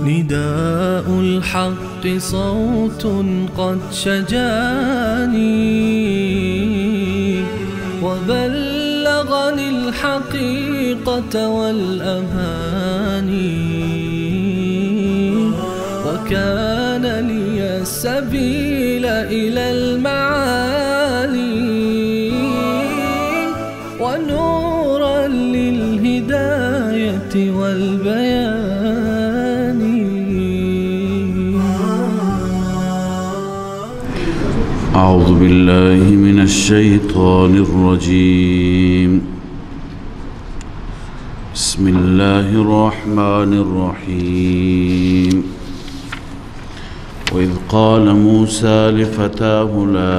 نداء الحق صوت قد شجاني وبلغني الحقيقة والأماني، وكان لي السبيل إلى المعالي ونورا للهداية والبيان. أعوذ بالله من الشيطان الرجيم. بسم الله الرحمن الرحيم. وإذ قال موسى لفتاه لا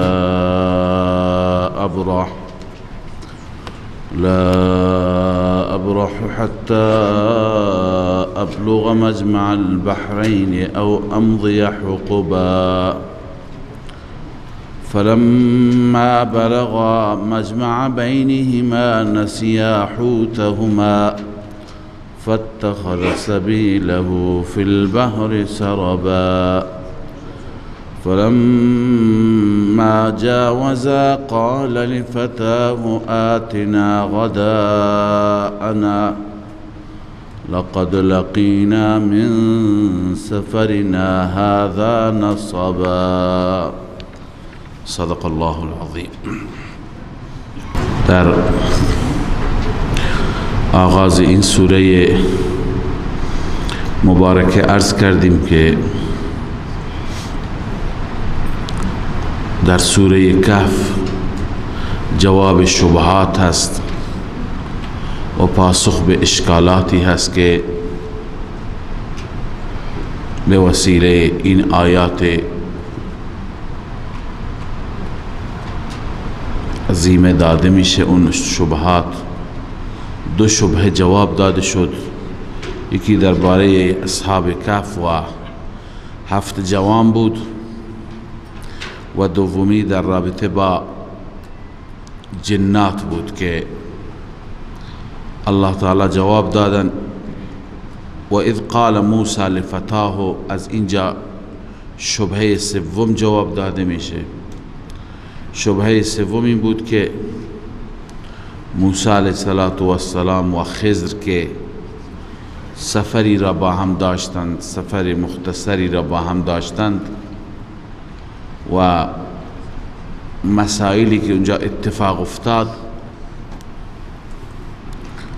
أبرح حتى أبلغ مجمع البحرين أو أمضي حقبا، فلما بلغا مجمع بينهما نسيا حوتهما فاتخذ سبيله في البحر سربا، فلما جاوزا قال لفتاه آتنا غداءنا لقد لقينا من سفرنا هذا نصبا. صدق الله العظیم. در آغاز این سوره مبارکه عرض کردیم که در سوره کهف جواب شبهات هست و پاسخ به اشکالاتی هست که به وسیله این آیات عظیم داده میشه. اون شبهات، دو شبهه جواب داده شد، یکی درباره اصحاب کهف و 7 جوان بود و دومی در رابطه با جنات بود که الله تعالی جواب دادن. و اذ قال موسی لفتاه، از اینجا شبهه سوم جواب داده میشه. شبهه سوم این بود که موسی علیه السلام و خضر که سفری را با هم داشتند، سفر مختصری را با هم داشتند و مسائلی که اونجا اتفاق افتاد،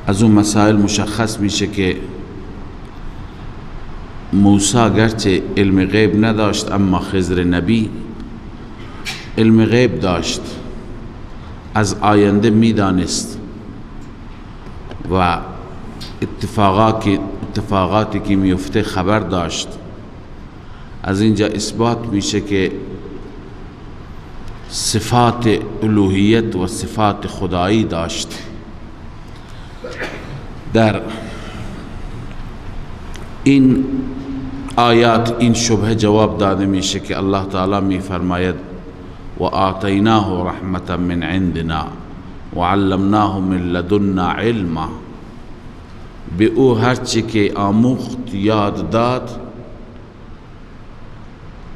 از اون مسائل مشخص میشه که موسی گرچه علم غیب نداشت اما خضر نبی علم غیب داشت، از آینده میدانست و اتفاقاتی که میفته خبر داشت. از اینجا اثبات میشه که صفات الوهیت و صفات خدایی داشت. در این آیات این شبهه جواب داده میشه که الله تعالی میفرماید و آتیناه رحمتا من عندنا و علمناه من لدنا علما، به او هرچی که آموخت یاد داد.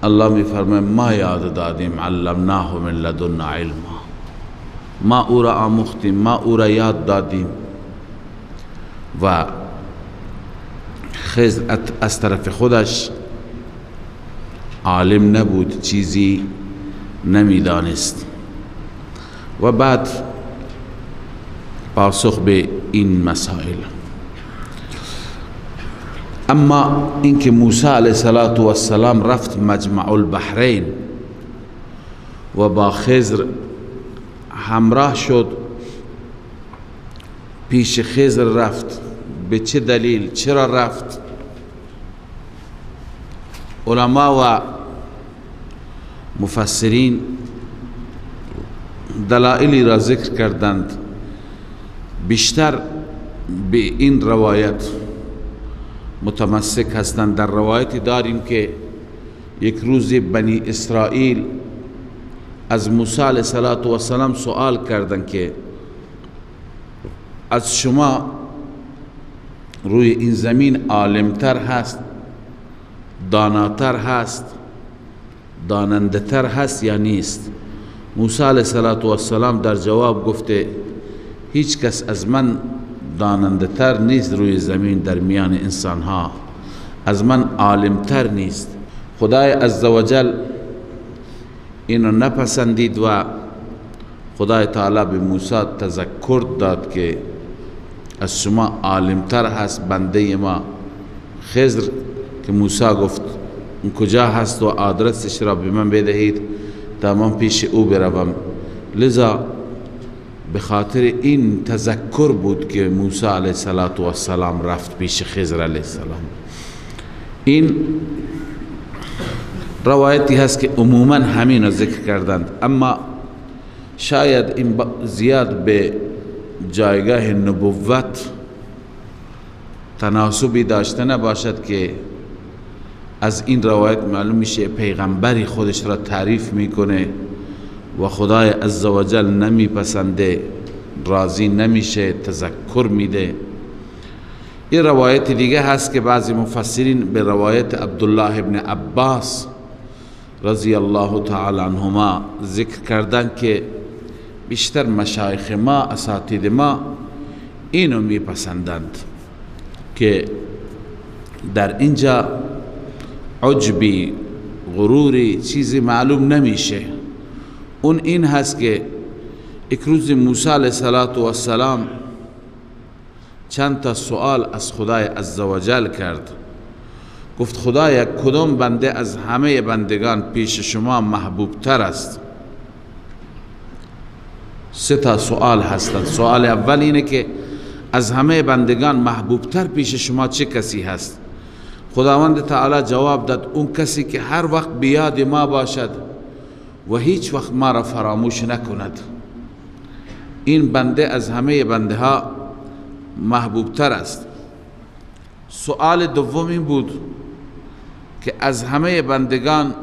الله میفرماید ما یاد دادیم، علمناه من لدنا علما، ما او را آموختیم، ما او را یاد دادیم. و خضر از طرف خودش عالم نبود، چیزی نمیدانست. و بعد پاسخ به این مسائل. اما اینکه موسی علیه السلام رفت مجمع البحرین و با خضر همراه شد، پیش خضر رفت به چه دلیل چرا رفت؟ علما و مفسرین دلایلی را ذکر کردند. بیشتر به این روایت متمسک هستند. در روایتی داریم که یک روز بنی اسرائیل از موسی علیه السلام سوال کردند که از شما روی این زمین عالمتر هست، داناتر هست، داننده تر هست یا نیست؟ موسی علیه السلام در جواب گفته هیچ کس از من داننده تر نیست روی زمین در میان انسان ها، از من عالم تر نیست. خدای عزوجل اینو نپسندید و خدای تعالی به موسی تذکر داد که از شما عالم تر هست بنده ما خضر، که موسی گفت اون کجا هست و آدرسش را به من بدهید تا من پیش او بروم. لذا به خاطر این تذکر بود که موسی علیه السلام رفت پیش خضر علیه السلام. این روایتی هست که عموما همین را ذکر کردند، اما شاید این زیاد به جایگاه نبوت تناسبی داشته نباشد که از این روایت معلوم میشه پیغمبری خودش را تعریف میکنه و خدای عزوجل نمیپسنده، راضی نمیشه، تذکر میده. این روایت دیگه هست که بعضی مفسرین به روایت عبدالله ابن عباس رضی الله تعالی عنهما ذکر کردن که بیشتر مشایخ ما، اساتید ما اینو میپسندند که در اینجا عجبی، غروری، چیزی معلوم نمیشه. اون این هست که یک روز موسی علیه السلام چند تا سوال از خدای عزوجل کرد. گفت خدایا کدام بنده از همه بندگان پیش شما محبوب تر است؟ 3 تا سوال هستند. سوال اول اینه که از همه بندگان محبوب تر پیش شما چه کسی هست؟ خداوند تعالی جواب داد اون کسی که هر وقت بیاد ما باشد و هیچ وقت ما را فراموش نکند. این بنده از همه بنده ها محبوب تر است. سوال دوم این بود که از همه بندگان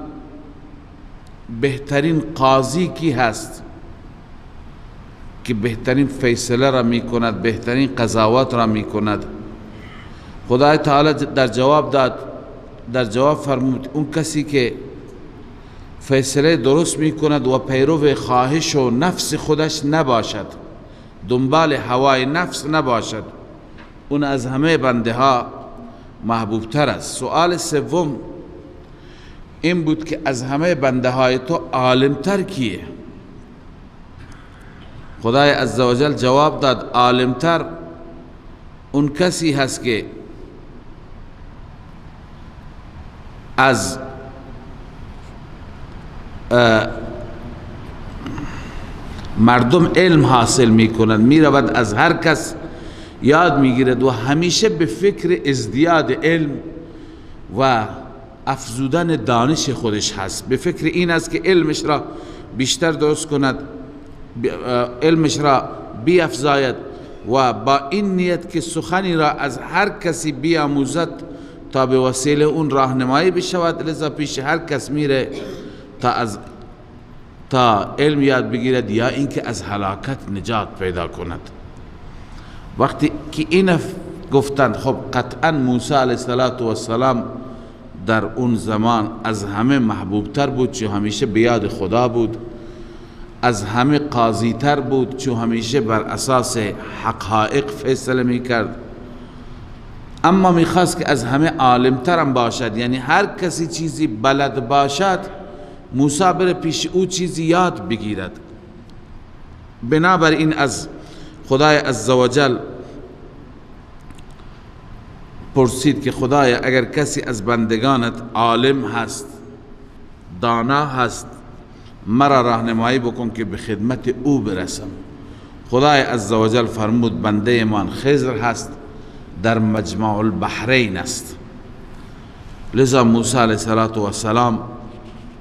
بهترین قاضی کی هست که بهترین فیصله را می کند، بهترین قضاوت را می کند؟ خدای تعالی در جواب فرمود اون کسی که فیصله درست می کند و پیرو خواهش و نفس خودش نباشد، دنبال هوای نفس نباشد، اون از همه بنده ها محبوب تر است. سوال سوم این بود که از همه بنده های تو عالم تر کیه؟ خدای عزوجل جواب داد عالم تر اون کسی هست که از مردم علم حاصل می کند، می رود از هر کس یاد می گیرد و همیشه به فکر ازدیاد علم و افزودن دانش خودش هست. به فکر این است که علمش را بیشتر درست کند، علمش را بیافزاید و با این نیت که سخنی را از هر کسی بیاموزد تا به وسیله اون راهنمایی بشود. لذا پیش هر کس میره تا علم یاد بگیرد یا اینکه از هلاکت نجات پیدا کند. وقتی که این گفتند خب قطعا موسی علیه السلام در اون زمان از همه محبوب تر بود چون همیشه بیاد خدا بود، از همه قاضی تر بود چون همیشه بر اساس حقایق فیصله می کرد، اما میخواست که از همه عالم ترم باشد، یعنی هر کسی چیزی بلد باشد موسی بره پیش او چیزی یاد بگیرد. بنابراین از خدای عزوجل پرسید که خدایا اگر کسی از بندگانت عالم هست، دانا هست، مرا راهنمایی بکن که به خدمت او برسم. خدای عزوجل فرمود بنده من خضر هست، در مجمع البحرین است. لذا موسی علیه السلام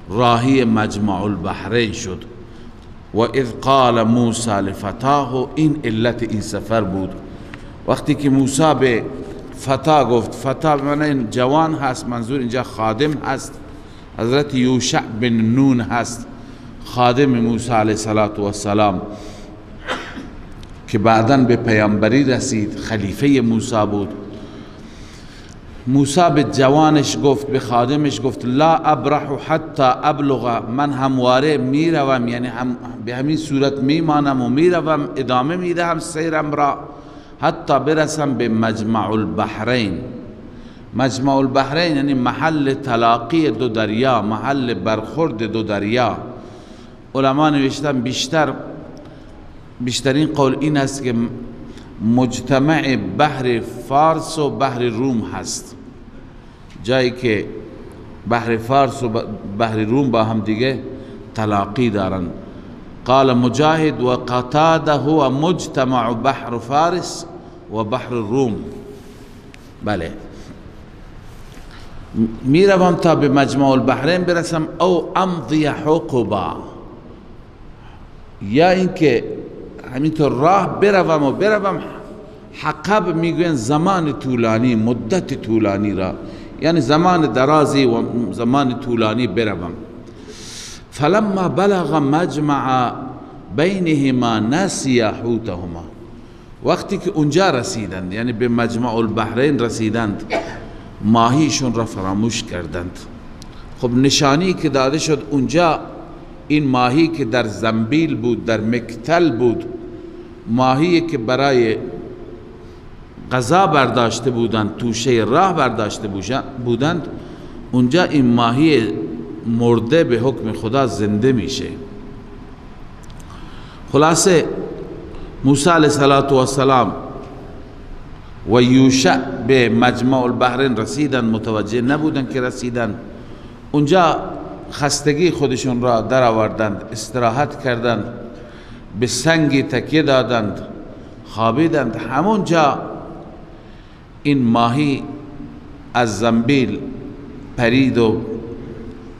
راهی مجمع البحرین شد. و اذ قال موسی لفتاه، این علت این سفر بود. وقتی که موسی به فتا گفت، فتا معنی جوان هست، منظور اینجا خادم هست، حضرت یوشع بن نون هست، خادم موسی علیه السلام که بعداً به پیامبری رسید، خلیفه موسی بود. موسی به جوانش گفت، به خادمش گفت لا ابرح حتی ابلغ، من همواره میروم، یعنی به همین صورت میمانم و میروم، ادامه میدهم سیرم را حتی برسم به مجمع البحرین. مجمع البحرین یعنی محل تلاقی دو دریا، محل برخورد دو دریا. علما نوشتن بیشترین قول این است که مجتمع بحر فارس و بحر روم هست، جایی که بحر فارس و بحر روم با هم دیگه تلاقی دارن. قال مجاهد و قتاده هو مجتمع بحر فارس و بحر روم. بله، میروم تا به مجمع البحرین برسم، او امضی حقبا، یا اینکه همینطور راه بروم. حقب میگوین زمان طولانی، مدت طولانی را، یعنی زمان درازی و زمان طولانی بروم. فلما بلغ مجمع بینهما نسی حوتهما، وقتی که اونجا رسیدند، یعنی به مجمع البحرین رسیدند، ماهیشون را فراموش کردند. خب نشانی که داده شد اونجا، این ماهی که در زنبیل بود، در مکتل بود، ماهی که برای غذا برداشته بودند، توشه راه برداشته بودند، اونجا این ماهی مرده به حکم خدا زنده میشه. خلاصه موسی علیه السلام و یوشع به مجمع البحرین رسیدن، متوجه نبودن که رسیدن. اونجا خستگی خودشون را در آوردند، استراحت کردند، به سنگی تکیه دادند، خوابیدند. همونجا این ماهی از زنبیل پرید و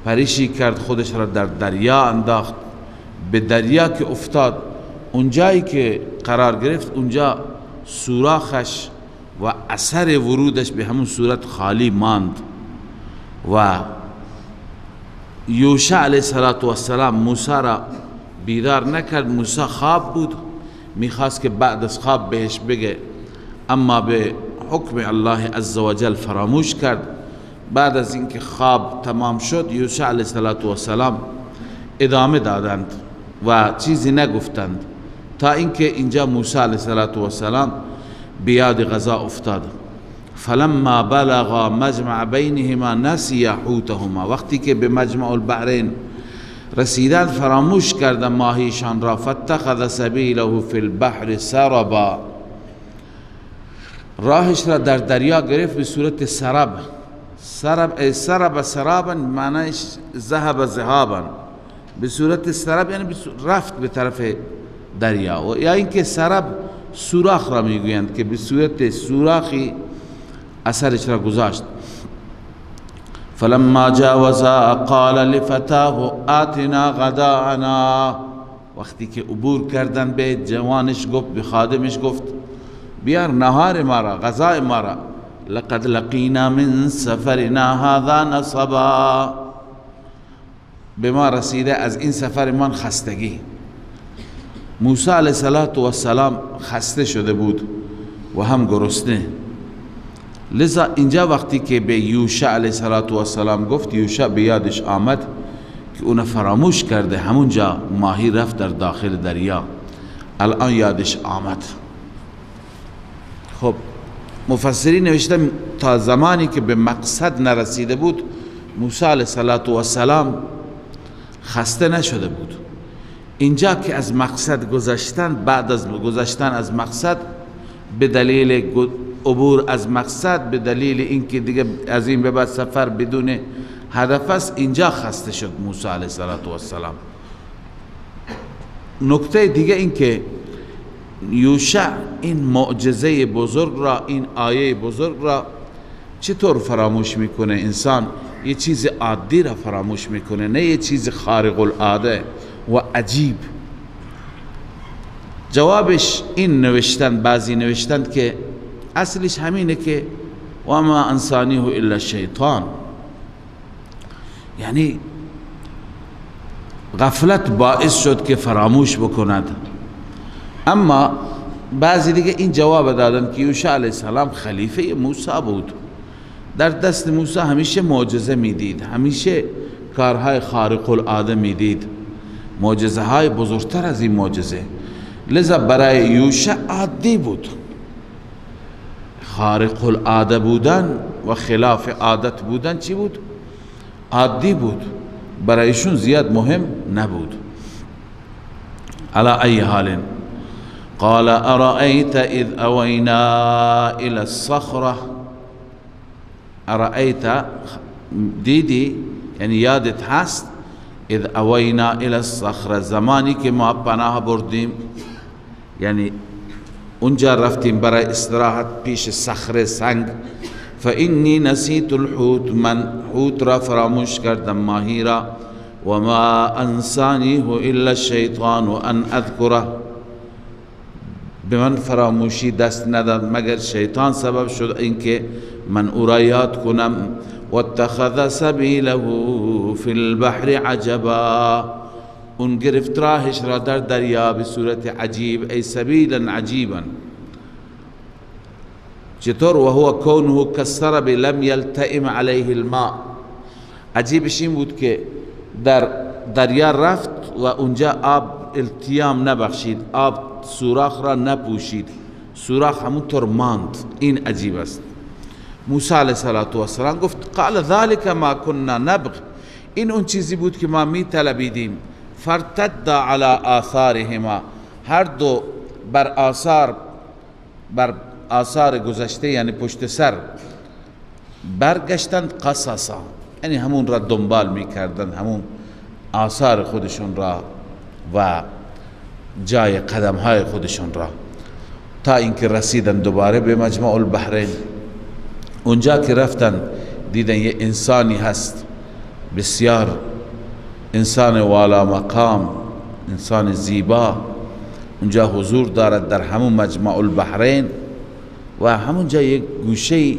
پریشی کرد، خودش را در دریا انداخت. به دریا که افتاد، اونجایی که قرار گرفت، اونجا سوراخش و اثر ورودش به همون صورت خالی ماند. و یوشع علیه السلام موسی را بیدار نکرد. موسی خواب بود، میخواست که بعد از خواب بهش بگه، اما به حکم الله عزوجل فراموش کرد. بعد از اینکه خواب تمام شد، یوشع علیه السلام ادامه دادند و چیزی نگفتند، تا اینکه اینجا موسی علیه السلام بیاد غذا افتاد. فلما بلغ مجمع بینهما نسی حوتهما، وقتی که به مجمع البحرین رسیدند فراموش کردند ماهیشان را. فاتخذ سبیله فی البحر سربا، راهش را در دریا گرفت به صورت سرب. سرب سرابا معنیش ذهب ذهابا، به صورت سرب یعنی رفت به طرف دریا. و یا اینکه سرب سوراخ را میگویند که به صورت سوراخی اثرش را گذاشت. فلما جاوزا قال لفتاه آتنا غداءنا، وقتی که عبور کردن به جوانش گفت، به خادمش گفت بیار نهار ما را، غذای ما را. لقد لقینا من سفرنا هذا نصبا، به ما رسیده از این سفرمان خستگی. موسی علیه السلام خسته شده بود و هم گرسنه. لذا اینجا وقتی که به یوشع علیه السلام گفت، یوشع به یادش آمد که اون فراموش کرده، همونجا ماهی رفت در داخل دریا، الان یادش آمد. خب مفسرین نوشتن تا زمانی که به مقصد نرسیده بود، موسی علیه السلام خسته نشده بود. اینجا که از مقصد گذشتن، بعد از گذشتن از مقصد، به دلیل عبور از مقصد، به دلیل اینکه دیگه از این به بعد سفر بدون هدف است، اینجا خسته شد موسی علیه السلام. نکته دیگه این که یوشع این معجزه بزرگ را، این آیه بزرگ را چطور فراموش میکنه؟ انسان یه چیز عادی را فراموش میکنه، نه یه چیز خارق العاده و عجیب. جوابش این نوشتن، بعضی نوشتند که اصلش همینه که و ما انسانیه الا الشیطان، یعنی غفلت باعث شد که فراموش بکند. اما بعضی دیگه این جواب دادن که یوشع علیه السلام خلیفه موسی بود، در دست موسی همیشه معجزه میدید، همیشه کارهای خارق العاده میدید، معجزه های بزرگتر از این معجزه. لذا برای یوشع عادی بود، خارق العاده بودن و خلاف عادت بودن چی بود؟ عادی بود، برایشون زیاد مهم نبود. على ای حال قال ارأيت اذ اوینا الى الصخره، ارأيت دیدی یعنی یادت هست، اذ اوینا الى الصخره زمانی که ما پناه بردیم، یعنی اونجا رفتیم برای استراحت پیش صخره سنگ. فإني نسيت الحوت، من حوت را فراموش کردم، ماهی را. وما انسانیه الا الشیطان ان اذکره، به من فراموشی دست نداد مگر شیطان سبب شد اینکه من او را یاد کنم. واتخذ سبیله فی البحر عجبا، اون گرفت راهش را در دریا به صورت عجیب، ای سبیلا عجیبا. چطور؟ و هو کونه کالسرب لم یلتئم علیه الماء، عجیبش این بود که در دریا رفت و اونجا آب التیام نبخشید، آب سوراخ را نپوشید، سوراخ همونطور ماند. این عجیب است. موسی علیه السلام گفت قال ذلك ما كنا نبغ، این اون چیزی بود که ما می طلبیدیم. فرتد على آثارهما، هر دو بر آثار گذشته یعنی پشت سر برگشتند، قصصا یعنی همون را دنبال میکردند، همون آثار خودشون را و جای قدم های خودشون را، تا اینکه رسیدن دوباره به مجمع البحرین. اونجا که رفتن دیدن یه انسانی هست، بسیار انسان والا مقام، انسان زیبا، اونجا حضور دارد در همون مجمع البحرین و همونجا یک گوشه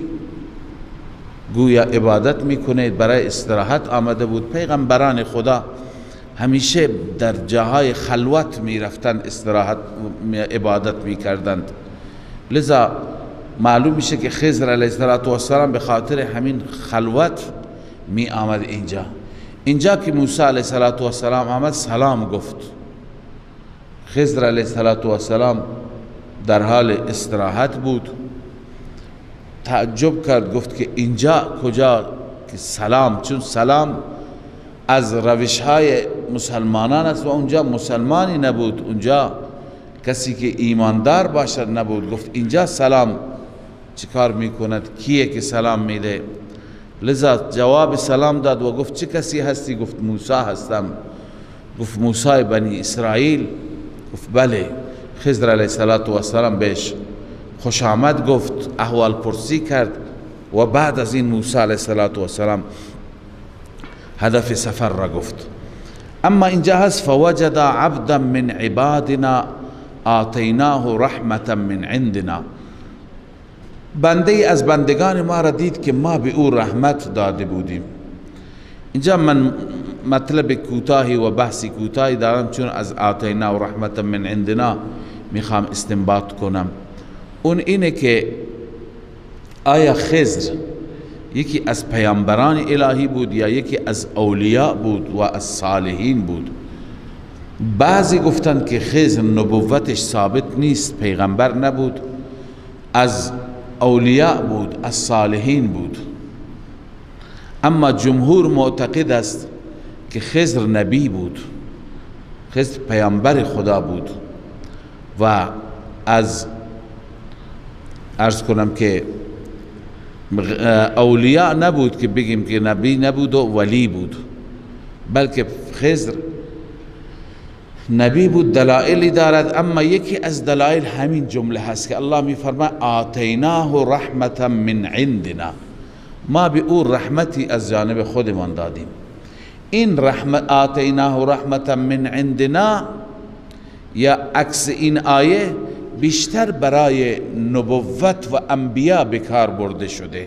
گویا عبادت میکنه، برای استراحت آمده بود. پیغمبران خدا همیشه در جاهای خلوت میرفتن استراحت عبادت میکردند. لذا معلوم میشه که خضر علیه السلام به خاطر همین خلوت می آمد اینجا که موسی علیه السلام آمد سلام گفت. خضر علیه السلام در حال استراحت بود، تعجب کرد، گفت که اینجا کجا که سلام، چون سلام از روش های مسلمانان است و اونجا مسلمانی نبود، اونجا کسی که ایماندار باشد نبود. گفت اینجا سلام چیکار میکند، کیه که سلام میده؟ لذا جواب سلام داد و گفت چه کسی هستی؟ گفت موسی هستم. گفت موسی بنی اسرائیل؟ گفت بله. خضر علیه السلام بهش خوش آمد گفت، احوال پرسی کرد و بعد از این موسی علیه السلام هدف سفر را گفت. اما اینجا هست فوجد عبدا من عبادنا آتیناه رحمتا من عندنا، بنده از بندگان ما را دید که ما به او رحمت داده بودیم. اینجا من مطلب کوتاهی و بحثی کوتاهی دارم، چون از آتینا و رحمتا من عندنا میخوام استنباط کنم. اون اینه که آیا خضر یکی از پیامبران الهی بود یا یکی از اولیاء بود و از صالحین بود؟ بعضی گفتند که خضر نبوتش ثابت نیست، پیغمبر نبود، از اولیاء بود، از صالحین بود. اما جمهور معتقد است که خضر نبی بود، خضر پیامبر خدا بود و از عرض کنم که اولیاء نبود که بگیم که نبی نبود و ولی بود، بلکه خضر نبی بود، دلائلی دارد، اما یکی از دلائل همین جمله هست که الله میفرماید آتیناه رحمتا من عندنا، ما به او رحمتی از جانب خودمان دادیم. این رحمت آتیناه رحمتا من عندنا یا عکس این آیه بیشتر برای نبوت و انبیا بکار برده شده.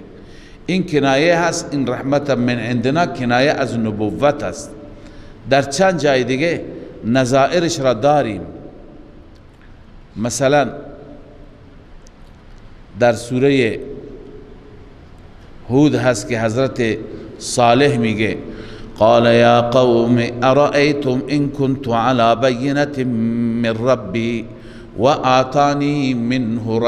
این کنایه هست، این رحمتا من عندنا کنایه از نبوت است. در چند جای دیگه نظائرش را داریم. مثلا در سوره هود هست که حضرت صالح میگه قال یا قوم ارأيتم ان كنت على بينة من ربي وآتاني منه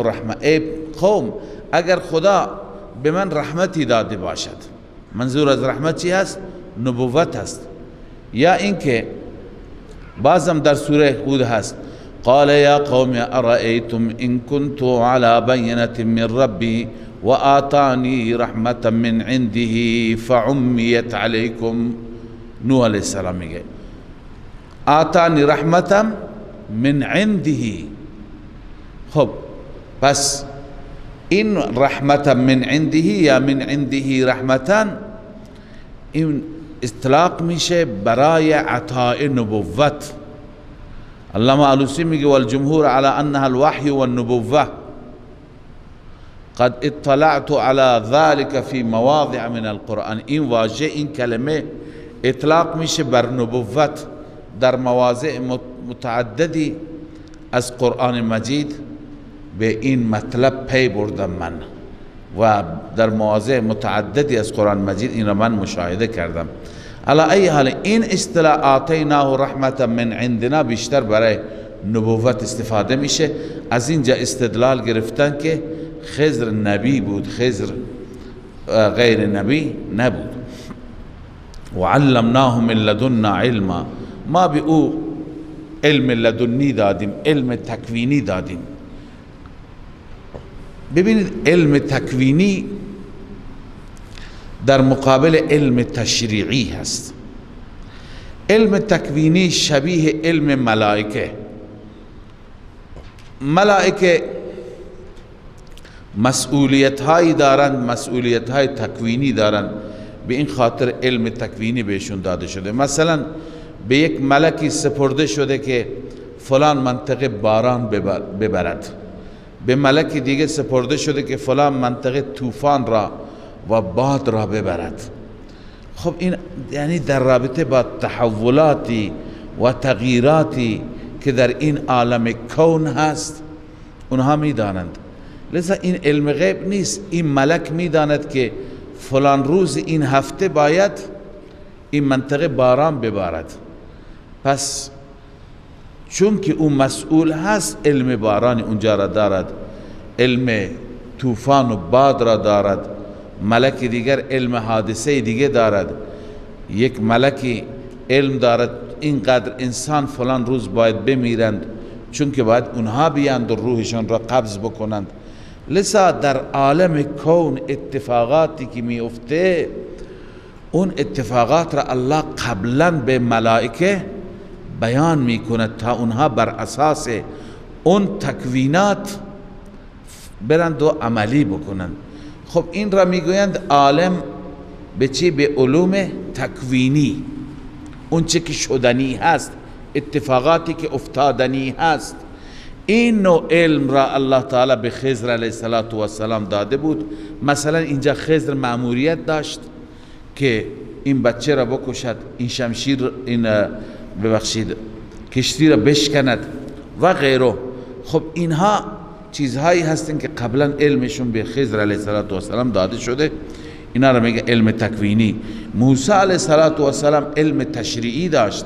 رحمه ای قوم اگر خدا به من رحمتی داده باشد، منظور از رحمت چی هست؟ نبوت هست. یا اینکه بازم در سوره هود هست قال یا قوم ارأيتم ان كنت على بينة من ربي وآتاني رحمة من عنده فعميت عليكم. نوح علیہ السلام میگه آتانی رحمة من عنده. خب پس این رحمة من عنده یا من عنده رحمة این اطلاق میشه برای عطاء نبوت. علامه علوسی میگه والجمهور على انها الوحي والنبوة قد اطلعت على ذلك في مواضع من القرآن. این واژه، این کلمه اطلاق میشه بر نبوت در مواضع متعددی از قرآن مجید. به این مطلب پی بردم من و در مواضع متعددی از قرآن مجید این را من مشاهده کردم. علی ای حال این اصطلاح آتیناه رحمتا من عندنا بیشتر برای نبوت استفاده میشه. از اینجا استدلال گرفتن که خضر نبی بود، خضر غیر نبی نبود. وعلمناه من لدنا علما، ما به او علم لدنی دادیم، علم تکوینی دادیم. ببینید علم تکوینی در مقابل علم تشریعی هست. علم تکوینی شبیه علم ملائکه. ملائکه مسئولیت هایی دارند، مسئولیت های تکوینی دارند، به این خاطر علم تکوینی بهشون داده شده. مثلا به یک ملکی سپرده شده که فلان منطقه باران ببرد، به ملکی دیگه سپرده شده که فلان منطقه طوفان را و باد را ببرد. خب این یعنی در رابطه با تحولاتی و تغییراتی که در این عالم کون هست اونها میدانند. لذا این علم غیب نیست. این ملک میداند که فلان روز این هفته باید این منطقه باران ببارد، پس چون که اون مسئول هست علم باران اونجا را دارد، علم طوفان و باد را دارد. ملک دیگر علم حادثه دیگه دارد. یک ملکی علم دارد اینقدر انسان فلان روز باید بمیرند، چون که باید اونها بیاند و روحشان را قبض بکنند. لذا در عالم کون اتفاقاتی که می افته، اون اتفاقات را الله قبلا به ملائکه بیان می کند تا اونها بر اساس اون تکوینات برند و عملی بکنند. خب این را می گویند عالم به چی؟ به علوم تکوینی، اون چه که شدنی هست، اتفاقاتی که افتادنی هست. این نوع علم را الله تعالی به خضر علیه السلام داده بود. مثلا اینجا خضر مأموریت داشت که این بچه را بکشد، این شمشیر، این ببخشید کشتی را بشکند و غیره. خب اینها چیزهایی هستند که قبلا علمشون به خضر علیه السلام داده شده. اینا را میگه علم تکوینی. موسی علیه السلام علم تشریعی داشت،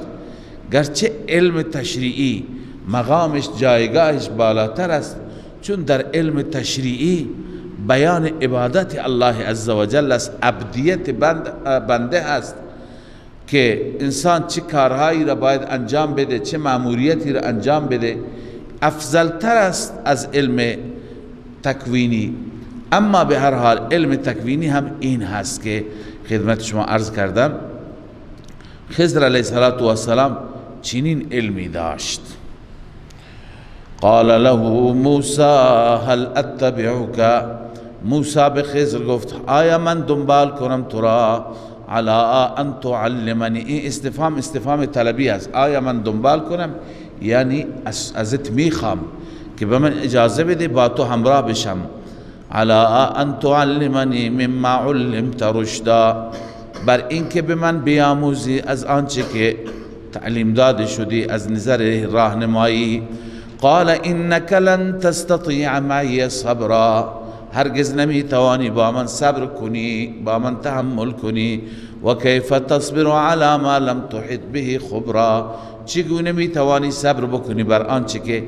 گرچه علم تشریعی مقامش جایگاهش بالاتر است، چون در علم تشریعی بیان عبادت الله عزوجل است، عبدیت بنده است که انسان چه کارهایی را باید انجام بده، چه مأموریتی را انجام بده. افضلتر است از علم تکوینی. اما به هر حال علم تکوینی هم این هست که خدمت شما عرض کردم. خضر علیه السلام چنین علمی داشت. قال له موسی هل اتبعک، موسی به خضر گفت آیا من دنبال کنم تو را علی ان تعلمنی. این استفهام طلبی است. آیا من دنبال کنم یعنی ازت میخوام که به من اجازه بده با تو همراه بشم. علی ان تعلمنی مما علمت رشدا، بر اینکه به من بیاموزی از آنچه که تعلیم داده شدی از نظر راهنمایی. قال انک لن تستطیع معی صبرا، هرگز نمیتوانی با من صبر کنی، با من تحمل کنی. و کیف تصبر علی ما لم تحط به خبرا، چگونه میتوانی صبر بکنی بر آنچه که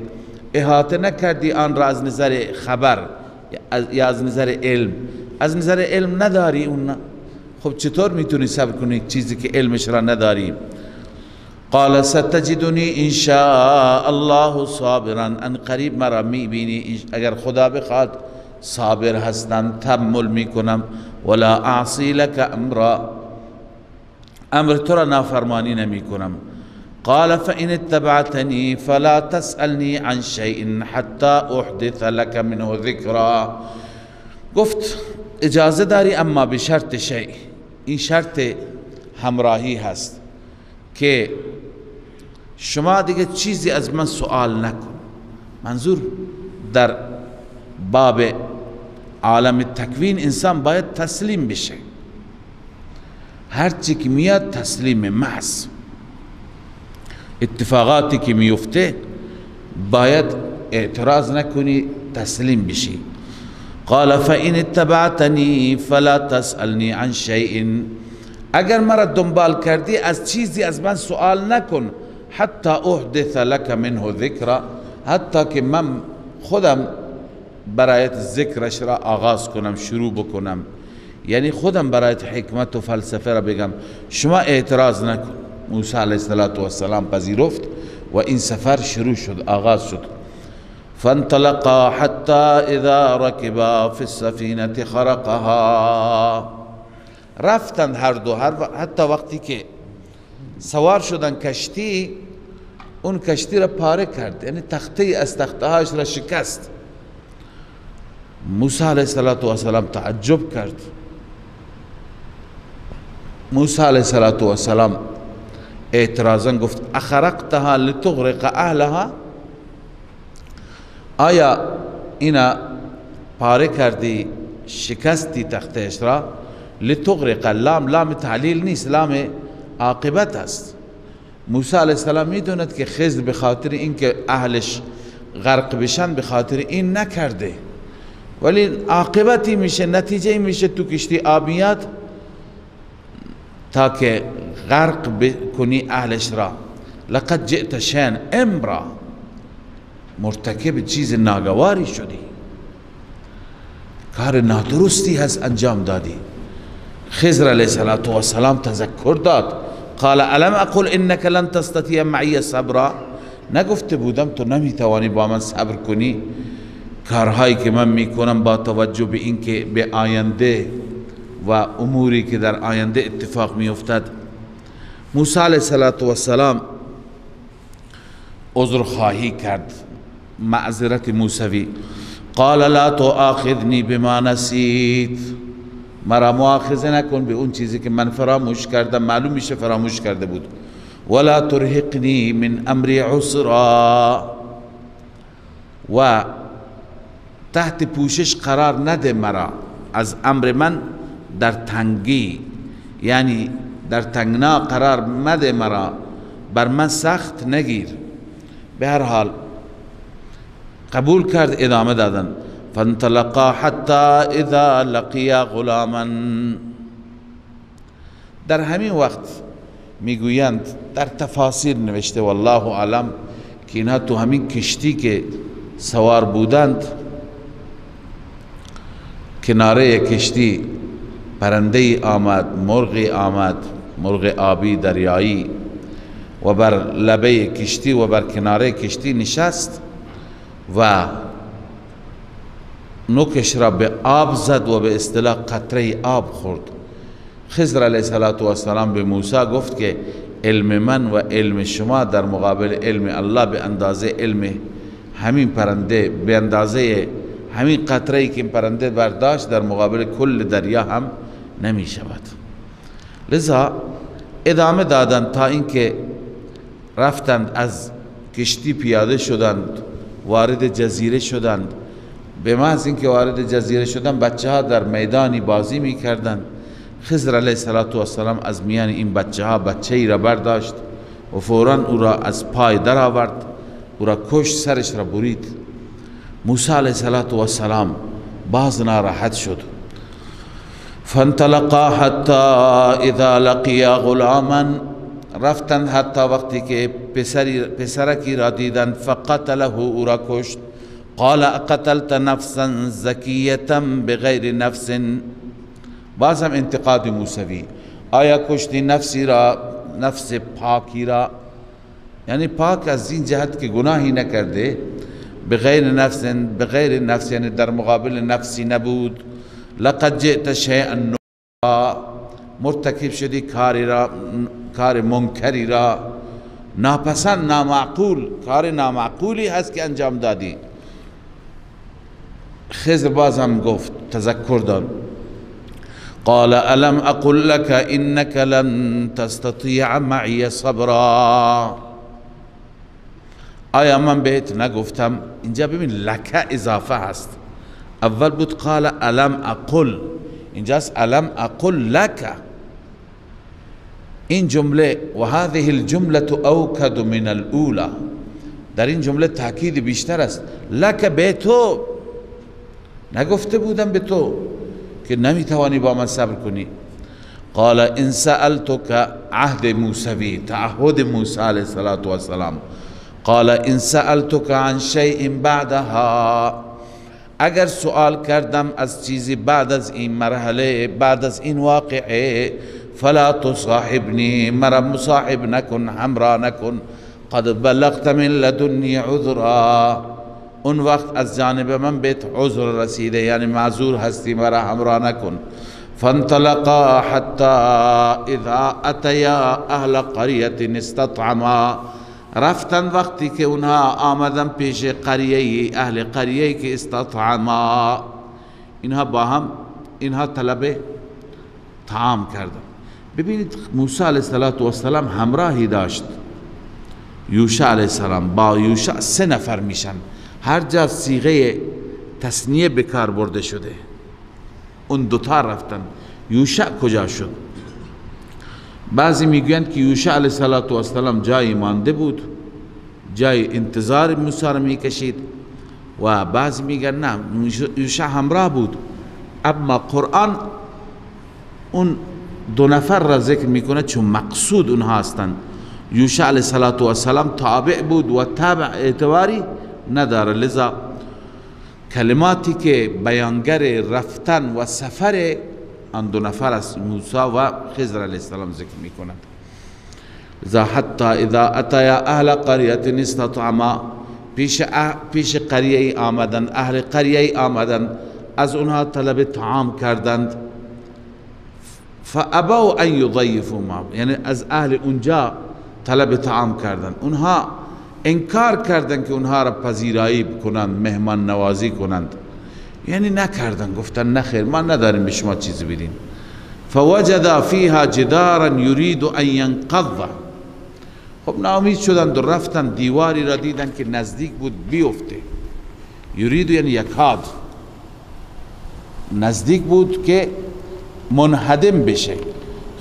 احاطه نکردی آن را از نظر خبر یا از نظر علم. از نظر علم نداری اون، خب چطور میتونی صبر کنی چیزی که علمش را نداری؟ قال ستجدنی ان شاء الله صابرا، ان قریب مرا میبینی اگر خدا بخواد صابر هستم، تحمل میکنم. ولا اعصی لك امرا، امر تو را نافرمانی نمیکنم. قال فإن اتبعتني فلا تسألني عن شيء حتى احدث لك منه ذکرا. گفت اجازه داری اما به شرط شیء، این شرط همراهی هست که شما دیگه چیزی از من سوال نکن. منظور در باب عالم تکوین انسان باید تسلیم بشه، هرچی که میاد تسلیم محض. اتفاقاتی که میفته باید اعتراض نکنی، تسلیم بشی. قال فإن اتبعتني فلا تسألني عن شيء، اگر مرا دنبال کردی از چیزی از من سوال نکن. حتى احدث لك منه ذکرا، حتی که من خودم برایت ذکرش را آغاز کنم، شروع بکنم، یعنی خودم برایت حکمت و فلسفه را بگم، شما اعتراض نکن. موسی علیه السلام پذیرفت و این سفر شروع شد، آغاز شد. فانطلقا حتى اذا ركبا في السفينة خرقها، رفتند هر دو، حتی وقتی که سوار شدن کشتی، اون کشتی را پاره کرد، یعنی تخته از تختهاش را شکست. موسی علیه السلام تعجب کرد. موسی علیه السلام اعتراضاً گفت اخرقتها لتغرق اهلها، آیا اینا پاره کردی، شکستی تختش را؟ لتغرق، لام تعلیل نیست، لام عاقبت است. موسی علیه السلام میدوند که خضر به خاطر اینکه اهلش غرق بشن به خاطر این نکرده، ولی عاقبتی میشه، نتیجه میشه تو کشتی آبیات تا که غرق بکنی اهلش را. لقد جئت شیئا امرا، مرتکب چیز ناگواری شدی، کار نادرستی هست انجام دادی. خضر علیه السلام تذکر داد. قال الم اقل انك لن تستطيع معي صبرا، نگفته بودم تو نمیتوانی با من صبر کنی؟ کارهایی که من میکنم با توجه به اینکه به آینده و اموری که در آینده اتفاق میافتد. موسی علیه السلام عذر خواهی کرد، معذرت موسوی. قال لا تؤاخذنی بما نسیت، مرا مؤاخذه نکن به اون چیزی که من فراموش کردم، معلوم میشه فراموش کرده بود. ولا ترهقنی من امری عسرا، و تحت پوشش قرار نده مرا از امر من در تنگی، یعنی در تنگنا قرار مده مرا، بر من سخت نگیر. به هر حال قبول کرد، ادامه دادن. فانطلقا حتی اذا لقیا غلاما، در همین وقت میگویند در تفاسیر نوشته والله اعلم که اینها تو همین کشتی که سوار بودند، کناره کشتی پرنده آمد، مرغی آمد، مرغ آبی دریایی، و بر لبه کشتی و بر کناره کشتی نشست و نوکش را به آب زد و به اصطلاح قطره آب خورد. خضر علیه السلام به موسی گفت که علم من و علم شما در مقابل علم الله به اندازه علم همین پرنده، به اندازه همین قطره‌ای که این پرنده برداشت در مقابل کل دریا هم نمی شود. لذا ادامه دادند تا اینکه رفتند، از کشتی پیاده شدند، وارد جزیره شدند. به محض اینکه وارد جزیره شدند، بچه ها در میدانی بازی می کردند. خضر علیه السلام از میان این بچه ها بچه ای را برداشت و فوراً او را از پای در آورد، او را کشت، سرش را برید. موسی علیه السلام باز ناراحت شد. فانطلقا حتی اذا لقیا غلاما، رفتند حتی وقتی که پسرکی را دیدند، فقتله، او را کشت. قال اقتلت نفسا زکیة بغیر نفس، باز هم انتقاد موسوی، آیا کشتی نفسی را، نفس پاکی را، یعنی پاک از این جهت که گناهی نکرده، بغیر نفس یعنی در مقابل نفسی نبود. لقد جئت شیئا نکرا، مرتکب شدی کاری را، کار منکری را، ناپسند، نامعقول، کار نامعقولی هست که انجام دادی. خضر باز هم گفت، تذکر داد، قال الم اقل لك انك لن تستطيع معي صبرا، آیا من بهت نگفتم؟ اینجا ببین لک اضافه هست، اول بود قال الم اقل، اینجاست الم اقل لك. این جمله و هذه الجمله اوکد من الاولى، در این جمله تاکید بیشتر است. لک به تو، نگفته بودم به تو که نمیتوانی با من صبر کنی. قال ان سألتك، عهد موسوی، تعهد موسی علیه السلام. قال ان سألتك عن شیء بعدها، اگر سؤال کردم از چیزی بعد از این مرحله، بعد از این واقعه، فلا تصاحبنی، مرا مصاحب نکن، همراه نکن. قد بلغت من لدنی عذرا، اون وقت از جانب من بهت عذر رسیده، یعنی معذور هستی، مرا همراه نکن. فانطلقا حتی اذا اتیا اهل قریة استطعما، رفتن وقتی که اونها آمدن پیش قریه، اهل قریه که استطعما، اینها با هم، اینها طلب طعام کردن. ببینید موسی علیه السلام همراهی داشت یوشع علیه السلام، با یوشع 3 نفر میشن، هر جا صیغه تثنیه به کار برده شده. اون دوتا رفتن، یوشع کجا شد؟ بعضی میگویند که یوشع علیه السلام جایی مانده بود، جای انتظار موسی را میکشید، و بعضی میگن نه، یوشع همراه بود. اما قرآن اون 2 نفر را ذکر میکنه چون مقصود اونها هستند. یوشع علیه السلام تابع بود و تابع اعتباری نداره، لذا کلماتی که بیانگر رفتن و سفر آن 2 نفر از موسی و خضر علیه السلام ذکر میکنند. لذا حتی اذا اتیا اهل قریة استطعما، پیش قریه آمدند، اهل قریه آمدند، از اونها طلب طعام کردند. فابوا ان یضیفوا ما، یعنی از اهل اونجا طلب طعام کردند، اونها انکار کردند که اونها را پذیرایی کنند، مهمان نوازی کنند، یعنی نکردند، گفتن نخیر، ما نداریم به شما چیزی بدیم. فوجد فیها جدارا یرید ان ینقض، خب ناامید شدند و رفتن، دیواری را دیدن که نزدیک بود بیفته. یرید یعنی یکاد، نزدیک بود که منهدم بشه.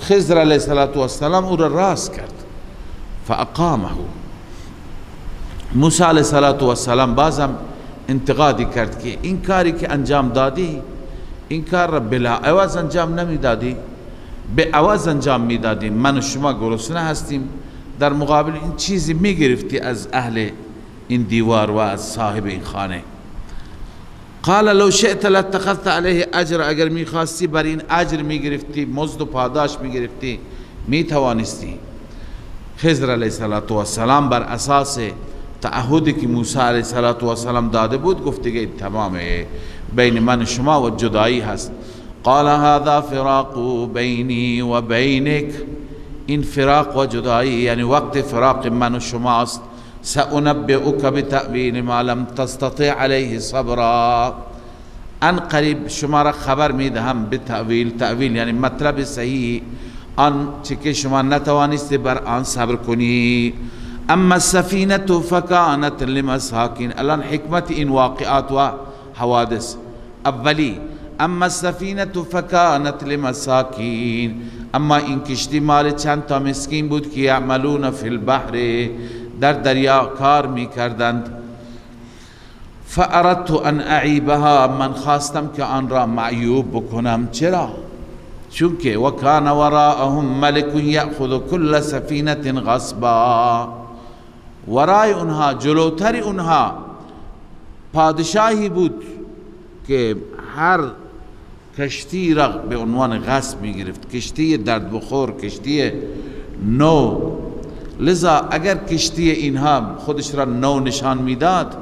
خضر علیه السلام او را راست کرد، فاقامه. موسی علیه السلام بازم انتقادی کرد که این کاری که انجام دادی، این کار را بلا عوض انجام نمیدادی، به عوض انجام میدادی. من و شما گرسنه هستیم، در مقابل این چیزی میگرفتی از اهل این دیوار و از صاحب این خانه. قال لو شئت لاتخذت علیه اجر، اگر میخواستی بر این اجر میگرفتی، مزد و پاداش میگرفتی، میتوانستی. خضر علیه السلام بر اساس تعهدی که موسی علیه السلام داده بود گفت دیگه تمامه، بین من شما و جدایی هست. قال هذا فراق بینی و بینک، این فراق و جدایی یعنی وقت فراق من و شماست. سأنبئك بتأویل ما لم تستطع علیه صبرا، ان قریب شما را خبر میدهم به تأویل. تأویل یعنی مطلب صحیح، آن چه که شما نتوانستی بر آن صبر کنی. اما السفینه فکانت لمساکین، الان حکمت این واقعات و حوادث. اولی اما السفینه فکانت لمساکین، اما این کشتی مال چند تا مسکین بود که یعملون فی البحر، در دریا کار می کردند. فاردت ان اعیبها، من خواستم که آن را معیوب بکنم. چرا؟ چون که وکان وراءهم ملک یأخذ کل سفینه غصبا، ورای اونها، جلوتر اونها پادشاهی بود که هر کشتی را به عنوان غصب می گرفت، کشتی درد بخور، کشتی نو. لذا اگر کشتی اینها خودش را نو نشان میداد،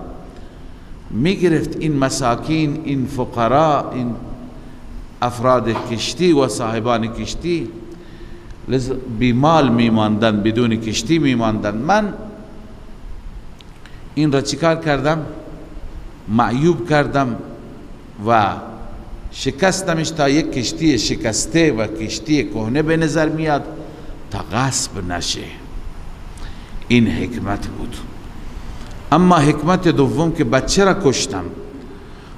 می گرفت این مساکین، این فقرا، این افراد کشتی و صاحبان کشتی لذا بیمال می ماندن، بدون کشتی می ماندن. من این را چیکار کردم؟ معیوب کردم و شکستمش تا یک کشتی شکسته و کشتی کهنه به نظر میاد تا غصب نشه. این حکمت بود. اما حکمت دوم که بچه را کشتم.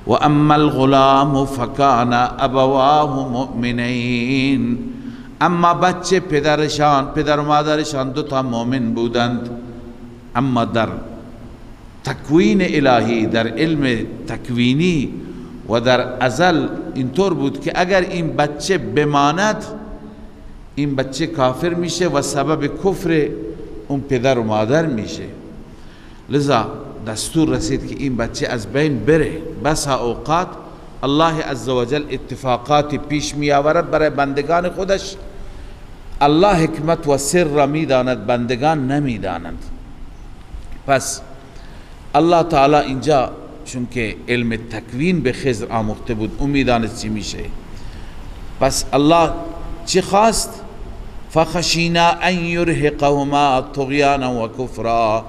و اما الغلام فکان ابواه مؤمنین، اما بچه پدر و مادرشان دو تا مؤمن بودند. اما در تکوین الهی، در علم تکوینی و در ازل اینطور بود که اگر این بچه بماند، این بچه کافر میشه و سبب کفر اون پدر و مادر میشه. لذا دستور رسید که این بچه از بین بره. بسا اوقات الله عزوجل اتفاقاتی پیش می آورد برای بندگان خودش. الله حکمت و سر را میداند، بندگان نمیدانند. پس الله تعالی اینجا چون که علم تکوین به خضر آموخته بود، اون میدانست چی میشه. پس الله چی خواست؟ فخشینا ان یرهقهما طغیانا و کفرا،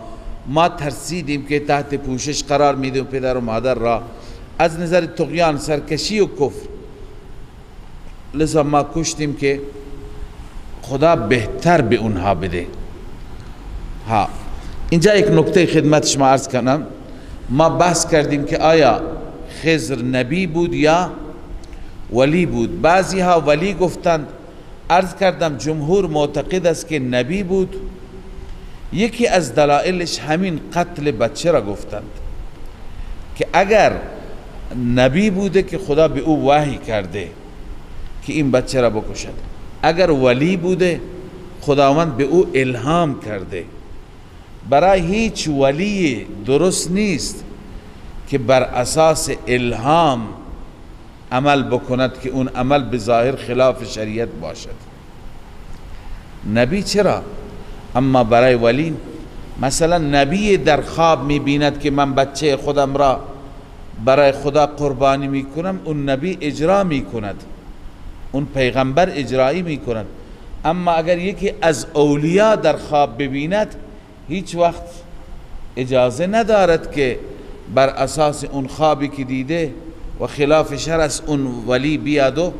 ما ترسیدیم که تحت پوشش قرار میدیم پدر و مادر را از نظر طغیان، سرکشی و کفر. لذا ما کشتیم که خدا بهتر به اونها بده. ها اینجا یک نکته خدمت شما عرض کنم. ما بحث کردیم که آیا خضر نبی بود یا ولی بود. بعضی ها ولی گفتند. عرض کردم جمهور معتقد است که نبی بود. یکی از دلائلش همین قتل بچه را گفتند که اگر نبی بوده که خدا به او وحی کرده که این بچه را بکشد، اگر ولی بوده خداوند به او الهام کرده. برای هیچ ولی درست نیست که بر اساس الهام عمل بکند که اون عمل به ظاهر خلاف شریعت باشد. نبی چرا؟ اما برای ولی، مثلا نبی در خواب میبیند که من بچه خودم را برای خدا قربانی میکنم، اون نبی اجرا میکند، اون پیغمبر اجرایی میکند. اما اگر یکی از اولیاء در خواب ببیند، هیچ وقت اجازه ندارد که بر اساس اون خوابی که دیده و خلاف شرع اون ولی بیاد و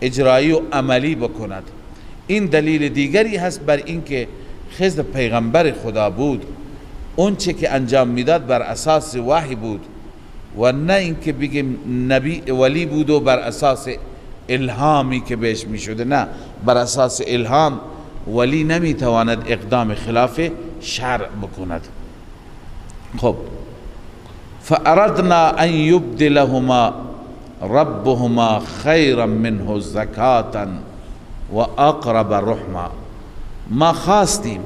اجرایی و عملی بکند. این دلیل دیگری هست بر اینکه خضر پیغمبر خدا بود. اون چه که انجام میداد بر اساس وحی بود و نه اینکه بگیم نبی ولی بود و بر اساس الهامی که بهش میشده. نه، بر اساس الهام ولی نمیتواند اقدام خلاف شرع بکند. خب فاردنا ان یبدلهما ربهما خیرا منه زکاة و اقرب رحما، ما خواستیم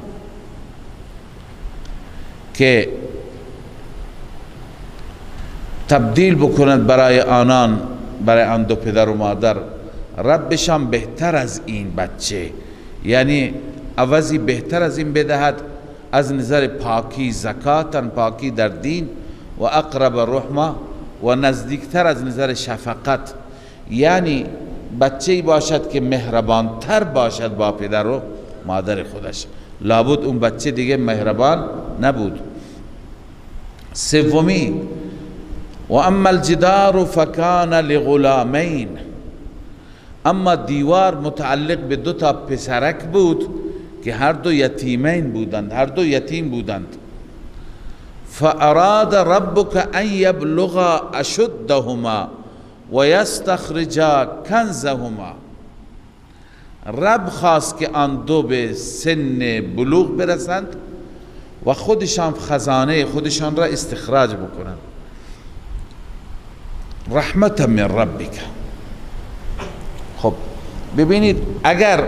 که تبدیل بکند برای آنان، برای آن دو پدر و مادر، ربشان بهتر از این بچه، یعنی عوضی بهتر از این بدهد از نظر پاکی، زکاتن پاکی در دین، و اقرب رحمه و نزدیکتر از نظر شفقت، یعنی بچه‌ای باشد که مهربانتر باشد با پدر و مادر خودش. لابد اون بچه دیگه مهربان نبود. سومی و اما الجدار فکان لغلامین، اما دیوار متعلق به دو تا پسرک بود که هر دو یتیمین بودند، هر دو یتیم بودند. فاراد ربک ان یبلغا اشدهما و یستخرجا کنزهما، رب خواست که آن دو به سن بلوغ برسند و خودشان خزانه خودشان را استخراج بکنند. رحمت من ربک. خب ببینید اگر